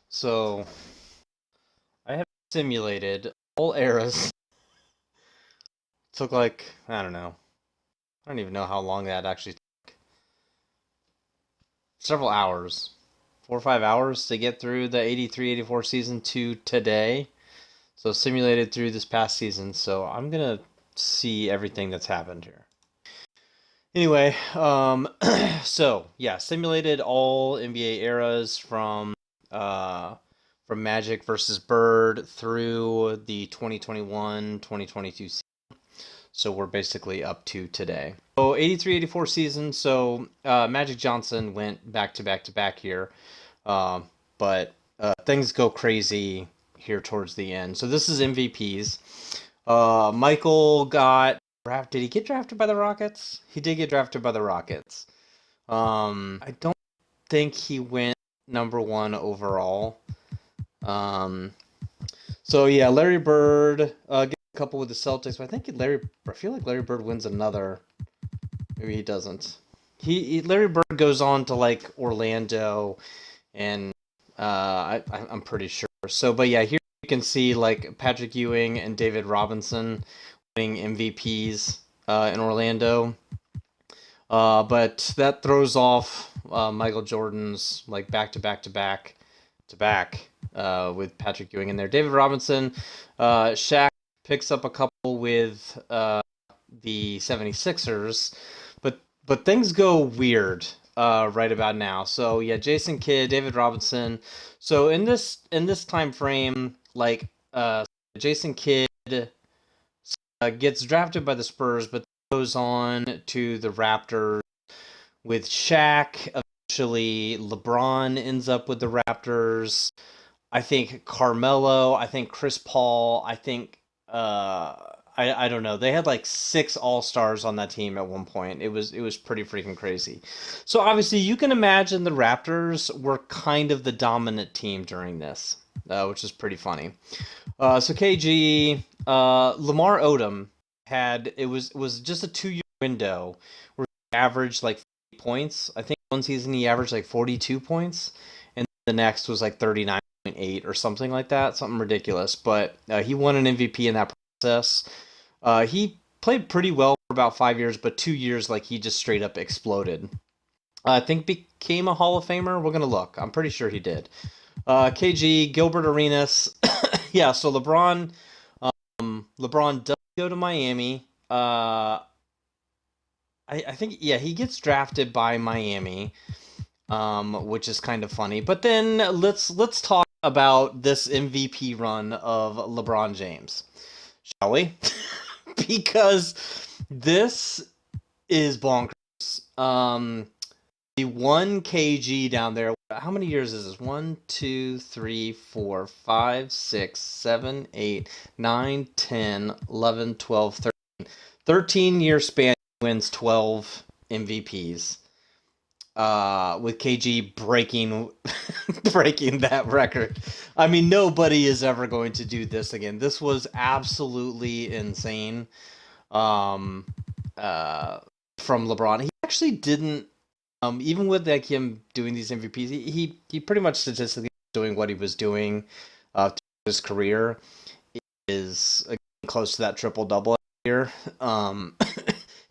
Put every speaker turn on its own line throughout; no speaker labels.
So I have simulated all eras. Took like, I don't know. I don't even know how long that actually took. Several hours. 4 or 5 hours to get through the 83-84 season to today. So simulated through this past season. So I'm gonna see everything that's happened here. Anyway, so yeah, simulated all NBA eras uh from Magic versus Bird through the 2021-2022 season. So we're basically up to today. So 83-84 season. So Magic Johnson went back to back to back here, uh, but things go crazy here towards the end. So this is MVPs. Michael got drafted. Did he get drafted by the Rockets? He did get drafted by the Rockets. I don't think he went number one overall. Um, so yeah, Larry Bird gets a couple with the Celtics, but I feel like Larry Bird wins another. Maybe he doesn't. Larry Bird goes on to like Orlando, and I'm pretty sure. So, but yeah, here you can see like Patrick Ewing and David Robinson winning MVPs in Orlando. But that throws off Michael Jordan's like back to back to back to back with Patrick Ewing in there. David Robinson, Shaq picks up a couple with the 76ers, but things go weird right about now. So yeah, Jason Kidd, David Robinson. So in this time frame, like Jason Kidd gets drafted by the Spurs, but goes on to the Raptors with Shaq. Eventually, LeBron ends up with the Raptors. I think Carmelo. I think Chris Paul. I think I don't know. They had like six All Stars on that team at one point. It was pretty freaking crazy. So obviously, you can imagine the Raptors were kind of the dominant team during this, which is pretty funny. So KG, Lamar Odom had it was just a 2 year window where he averaged like 40 points. I think one season he averaged like 42 points, and the next was like 39.8 or something like that, something ridiculous. But he won an MVP in that process. He played pretty well for about 5 years, but 2 years like he just straight up exploded. I think became a Hall of Famer. We're gonna look. I'm pretty sure he did. KG, Gilbert Arenas. Yeah, so LeBron does go to Miami. I think yeah he gets drafted by Miami, which is kind of funny. But then let's talk about this MVP run of LeBron James, shall we? Because this is bonkers. The 1 kg down there. How many years is this? 1, 2, 3, 4, 5, 6, 7, 8, 9, 10, 11, 12, 13. 13-year span wins 12 MVPs. With KG breaking breaking that record. I mean, nobody is ever going to do this again. This was absolutely insane. Um, uh, from LeBron, he actually didn't even with like him doing these MVPs, he pretty much statistically doing what he was doing through his career is close to that triple double here.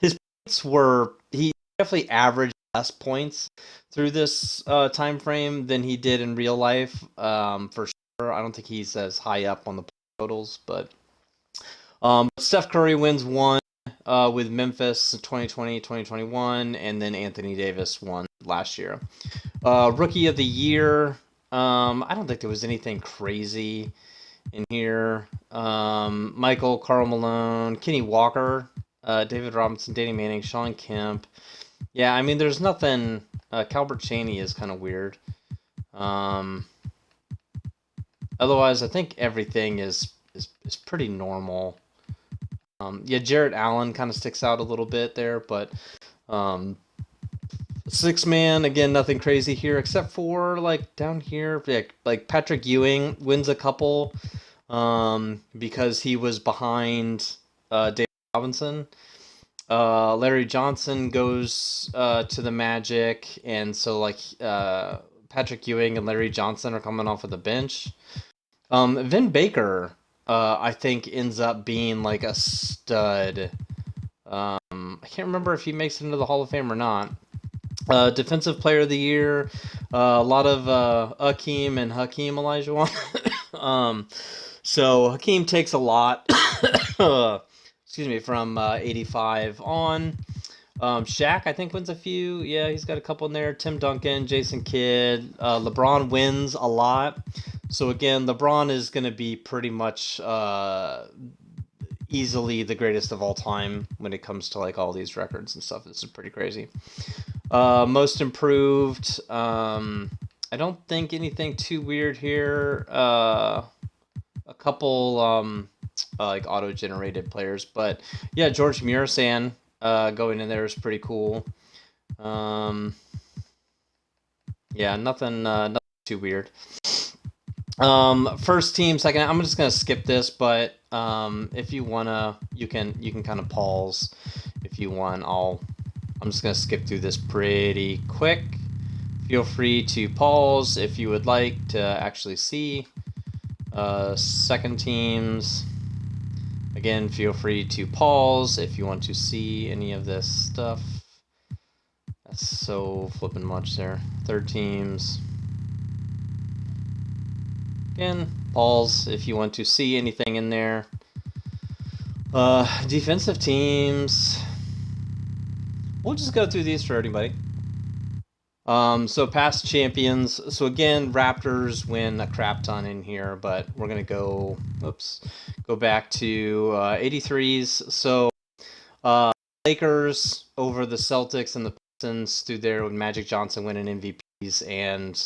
His points were he definitely averaged less points through this time frame than he did in real life. For sure, I don't think he's as high up on the totals, but Steph Curry wins one with Memphis 2020-2021, and then Anthony Davis won last year. Rookie of the Year, I don't think there was anything crazy in here. Michael, Karl Malone, Kenny Walker, David Robinson, Danny Manning, Sean Kemp. Yeah, I mean, there's nothing. Calbert Chaney is kind of weird. Um, Otherwise, I think everything is pretty normal. Yeah, Jarrett Allen kind of sticks out a little bit there, but six man again, nothing crazy here except for like down here, like Patrick Ewing wins a couple because he was behind David Robinson. Larry Johnson goes to the Magic, and so like Patrick Ewing and Larry Johnson are coming off of the bench. Vin Baker, I think ends up being like a stud. I can't remember if he makes it into the Hall of Fame or not. Defensive Player of the Year, a lot of Hakeem and Hakeem Olajuwon. So Hakeem takes a lot. Excuse me, from 85 on. Shaq, I think, wins a few. Yeah, he's got a couple in there. Tim Duncan, Jason Kidd. LeBron wins a lot. So again, LeBron is going to be pretty much easily the greatest of all time when it comes to like all these records and stuff. This is pretty crazy. Most improved. I don't think anything too weird here. A couple like auto-generated players, but yeah, George Murasan going in there is pretty cool. Yeah, nothing too weird. First team, second. I'm just gonna skip this, but if you wanna, you can kind of pause if you want. I'm just gonna skip through this pretty quick. Feel free to pause if you would like to actually see second teams. Again, feel free to pause if you want to see any of this stuff. That's so flippin' much there. Third teams. Again, pause if you want to see anything in there. Defensive teams. We'll just go through these for everybody. So past champions. So again, Raptors win a crap ton in here, but we're gonna go back to 83s. So Lakers over the Celtics and the Pistons through there with Magic Johnson winning MVPs and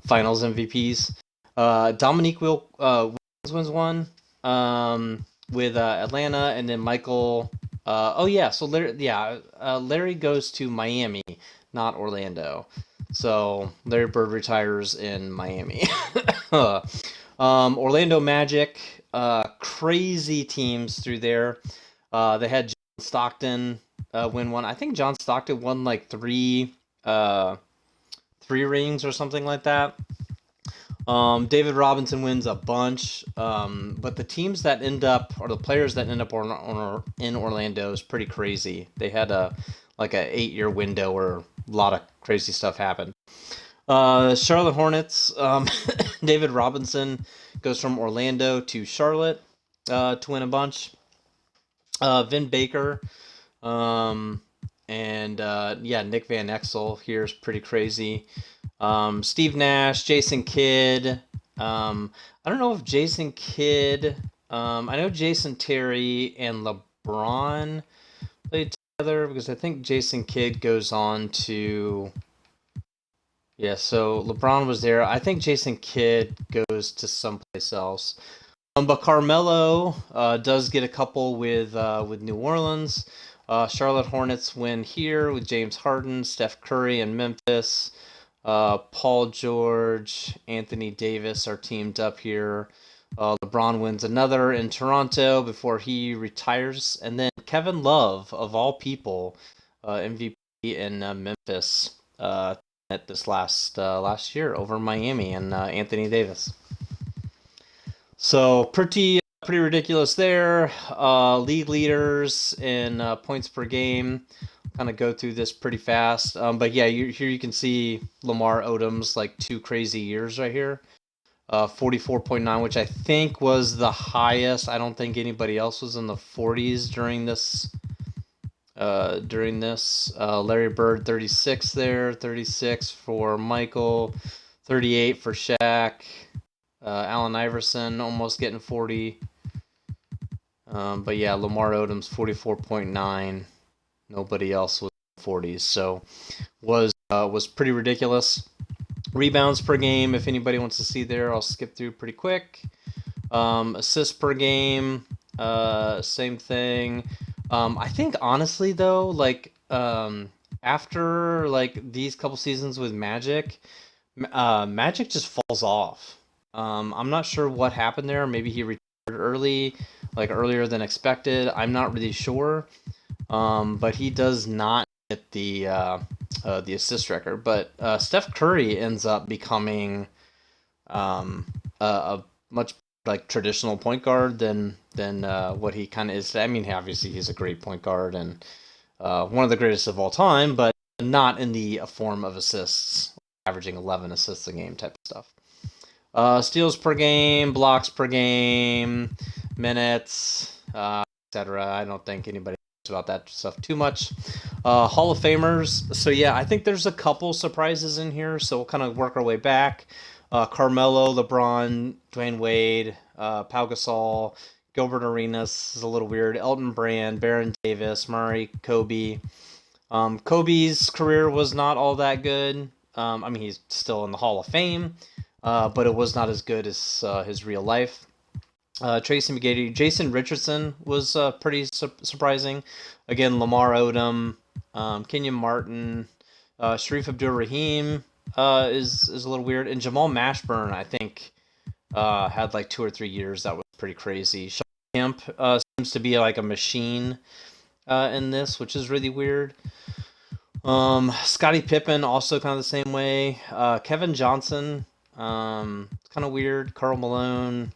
Finals MVPs. Dominique Wilkins wins one with Atlanta, and then Michael. So Larry goes to Miami, not Orlando. So Larry Bird retires in Miami. Orlando Magic, crazy teams through there. They had John Stockton win one. I think John Stockton won like three rings or something like that. David Robinson wins a bunch, but the teams that end up, or the players that end up in Orlando is pretty crazy. They had a 8-year window where a lot of crazy stuff happened. Charlotte Hornets, David Robinson goes from Orlando to Charlotte to win a bunch. Vin Baker, and Nick Van Exel here is pretty crazy. Steve Nash, Jason Kidd. I don't know if Jason Kidd. I know Jason Terry and LeBron played together because I think Jason Kidd goes on to. Yeah, so LeBron was there. I think Jason Kidd goes to someplace else. But Carmelo does get a couple with New Orleans. Charlotte Hornets win here with James Harden, Steph Curry, and Memphis. Paul George, Anthony Davis are teamed up here. LeBron wins another in Toronto before he retires. And then Kevin Love, of all people, MVP in Memphis at this last year over Miami and Anthony Davis. So pretty ridiculous there. League leaders in points per game. Kind of go through this pretty fast. But yeah, here you can see Lamar Odom's like 2 crazy years right here. 44.9, which I think was the highest. I don't think anybody else was in the 40s during this. Larry Bird 36 there, 36 for Michael, 38 for Shaq. Allen Iverson almost getting 40. But yeah, Lamar Odom's 44.9. Nobody else was in the 40s, so was pretty ridiculous. Rebounds per game, if anybody wants to see there, I'll skip through pretty quick. Assists per game, same thing. I think honestly though, like after like these couple seasons with Magic, Magic just falls off. I'm not sure what happened there. Maybe he retired early, like earlier than expected. I'm not really sure. But he does not hit the assist record. But Steph Curry ends up becoming a much like traditional point guard than what he kind of is. I mean, obviously he's a great point guard and one of the greatest of all time, but not in the form of assists, averaging 11 assists a game type of stuff. Steals per game, blocks per game, minutes, etc. I don't think anybody knows about that stuff too much. Hall of Famers. So yeah, I think there's a couple surprises in here. So we'll kind of work our way back. Carmelo, LeBron, Dwayne Wade, Pau Gasol, Gilbert Arenas is a little weird. Elton Brand, Baron Davis, Murray, Kobe. Kobe's career was not all that good. I mean, he's still in the Hall of Fame, but it was not as good as his real life. Tracy McGrady, Jason Richardson was pretty surprising. Again, Lamar Odom, Kenyon Martin, Sharif Abdul-Rahim is a little weird, and Jamal Mashburn, I think, had like 2 or 3 years that was pretty crazy. Sean Kemp seems to be like a machine in this, which is really weird. Scottie Pippen also kind of the same way. Kevin Johnson, kind of weird. Karl Malone,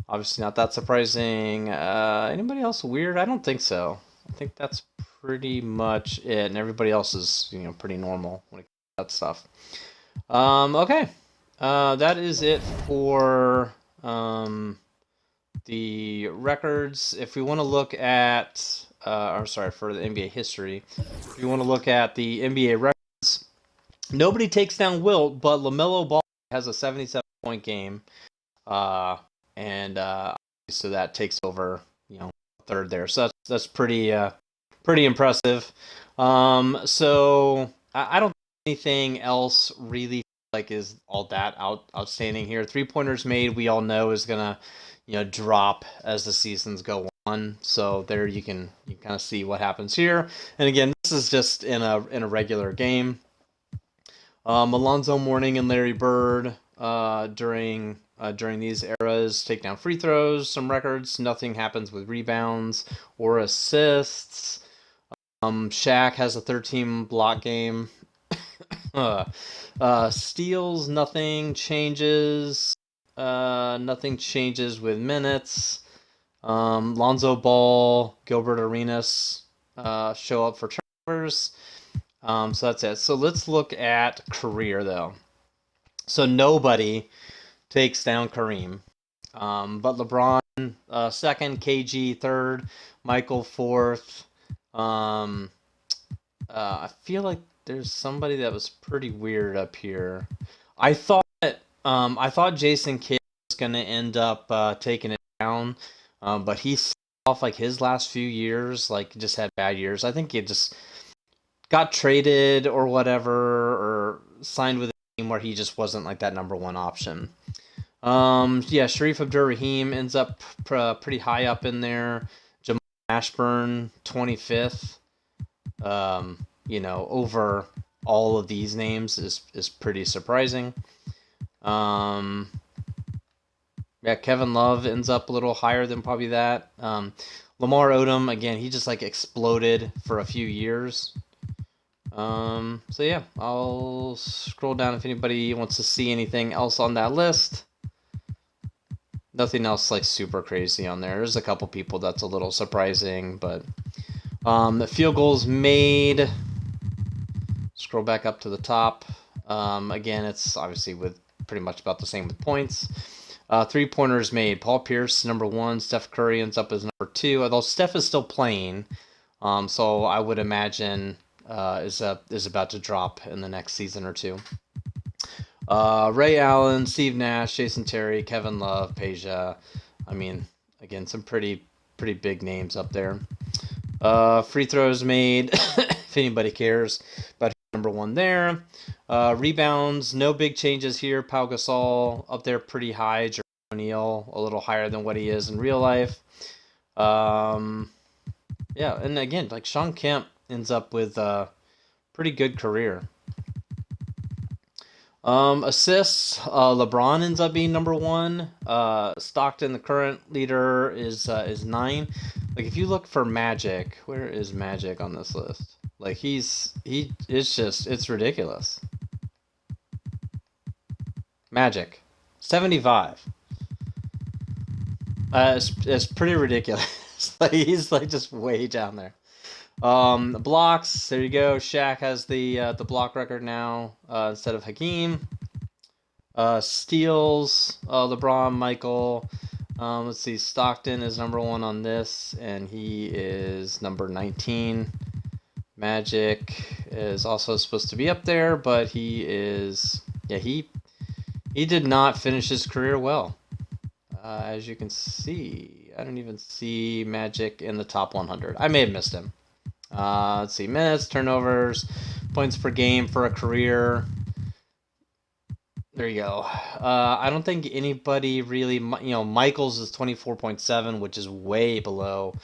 obviously not that surprising. Anybody else weird? I don't think so. I think that's pretty much it, and everybody else is pretty normal when it comes to that stuff. Okay, that is it for the records. If we want to look at, for the NBA history, if you want to look at the NBA records, nobody takes down Wilt, but LaMelo Ball has a 77-point game, and so that takes over, a third there. So that's pretty impressive. So I don't think anything else really is all that outstanding here. 3-pointers made, we all know, is gonna drop as the seasons go on. So there you can kind of see what happens here. And again, this is just in a regular game. Alonzo Mourning and Larry Bird during these eras take down free throws, some records. Nothing happens with rebounds or assists. Shaq has a 13 block game. Steals, nothing changes. Nothing changes with minutes. Lonzo Ball, Gilbert Arenas show up for turnovers. So that's it. So let's look at career, though. So nobody takes down Kareem. But LeBron second, KG third, Michael fourth. I feel like there's somebody that was pretty weird up here. I thought Jason Kidd was gonna end up taking it down, but he's off like his last few years, like just had bad years. I think he just got traded or whatever, or signed with a team where he just wasn't like that number one option. Sharif Abdul-Rahim ends up pretty high up in there. Jamal Mashburn, 25th. Over all of these names is pretty surprising. Kevin Love ends up a little higher than probably that. Lamar Odom, again, he just like exploded for a few years. I'll scroll down if anybody wants to see anything else on that list. Nothing else like super crazy on there. There's a couple people that's a little surprising, but the field goals made. Scroll back up to the top. Again, it's obviously with pretty much about the same with points. 3-pointers made. Paul Pierce, number 1. Steph Curry ends up as number 2. Although Steph is still playing, so I would imagine is about to drop in the next season or two. Ray Allen, Steve Nash, Jason Terry, Kevin Love, Peja. I mean, again, some pretty big names up there. Free throws made, if anybody cares about number 1 there. Rebounds, no big changes here. Pau Gasol up there pretty high. Jermaine O'Neal a little higher than what he is in real life. And again, like Sean Kemp ends up with a pretty good career. Assists, LeBron ends up being number 1. Stockton, the current leader, is 9. Like if you look for Magic, where is Magic on this list? Like it's ridiculous. Magic, 75. It's pretty ridiculous. Like he's like just way down there. Blocks. There you go. Shaq has the block record now instead of Hakeem. Steals. LeBron, Michael. Let's see. Stockton is number 1 on this, and he is number 19. Magic is also supposed to be up there, but he is. Yeah, he did not finish his career well. As you can see, I don't even see Magic in the top 100. I may have missed him. Let's see, minutes, turnovers, points per game for a career. There you go. I don't think anybody really, Michaels is 24.7, which is way below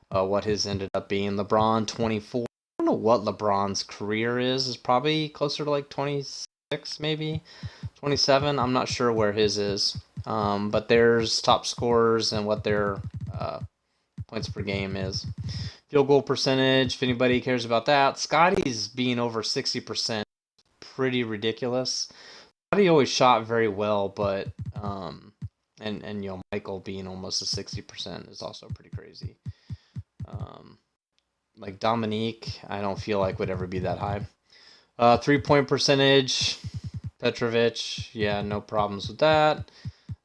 what his ended up being. LeBron, 24. I don't know what LeBron's career is. It's probably closer to like 26, maybe 27. I'm not sure where his is. But there's top scorers and what their points per game is. Field goal percentage, if anybody cares about that. Scotty's being over 60%, pretty ridiculous. Scotty always shot very well, but and Michael being almost a 60% is also pretty crazy. Like Dominique, I don't feel like would ever be that high. 3-point percentage, Petrovic, yeah, no problems with that.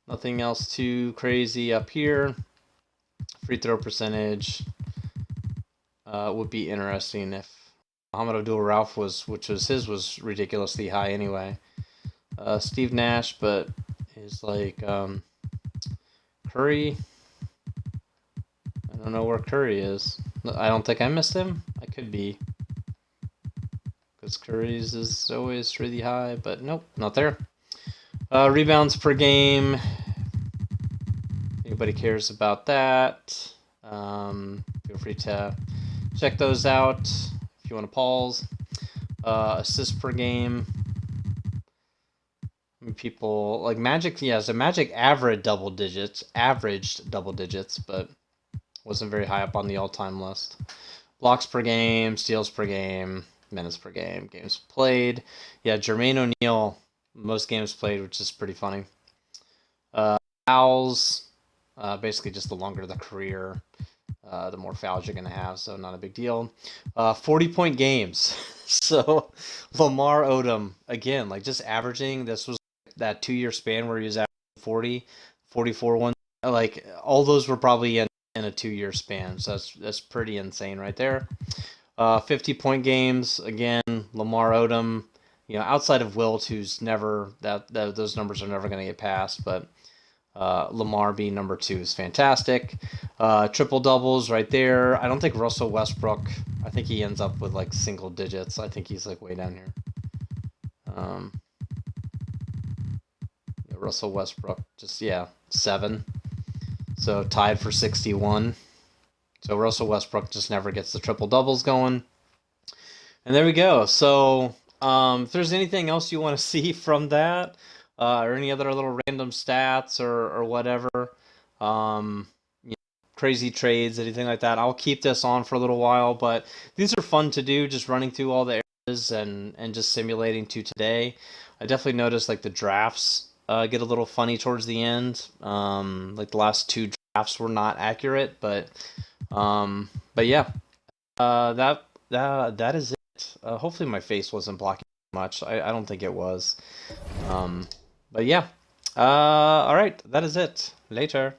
Nothing else too crazy up here. Free throw percentage would be interesting if Muhammad Abdul-Rauf was ridiculously high anyway. Steve Nash, but is like Curry. I don't know where Curry is. I don't think I missed him. I could be, because Curry's is always really high, but nope, not there. Rebounds per game. Anybody cares about that? Feel free to check those out if you want to pause. Assists per game. People like Magic, yeah, so Magic averaged double digits, but wasn't very high up on the all-time list. Blocks per game, steals per game, minutes per game, games played. Yeah, Jermaine O'Neal, most games played, which is pretty funny. Fouls, basically just the longer the career, the more fouls you're going to have, so not a big deal. 40-point games. So Lamar Odom, again, like just averaging, this was that 2-year span where he was averaging 40, 44 one. Like all those were probably in a 2-year span, so that's pretty insane right there. 50-point games, again, Lamar Odom, outside of Wilt, who's never, those numbers are never going to get passed, but Lamar being number 2 is fantastic. Triple doubles right there. I don't think Russell Westbrook, I think he ends up with like single digits. I think he's like way down here. Russell Westbrook, just, 7. So tied for 61. So Russell Westbrook just never gets the triple doubles going. And there we go. So if there's anything else you want to see from that, or any other little random stats or whatever, crazy trades, anything like that, I'll keep this on for a little while. But these are fun to do, just running through all the areas and just simulating to today. I definitely noticed like the drafts get a little funny towards the end. Like the last 2 drafts were not accurate, but yeah, that is it. Hopefully my face wasn't blocking much. I don't think it was. But yeah. All right, that is it. Later.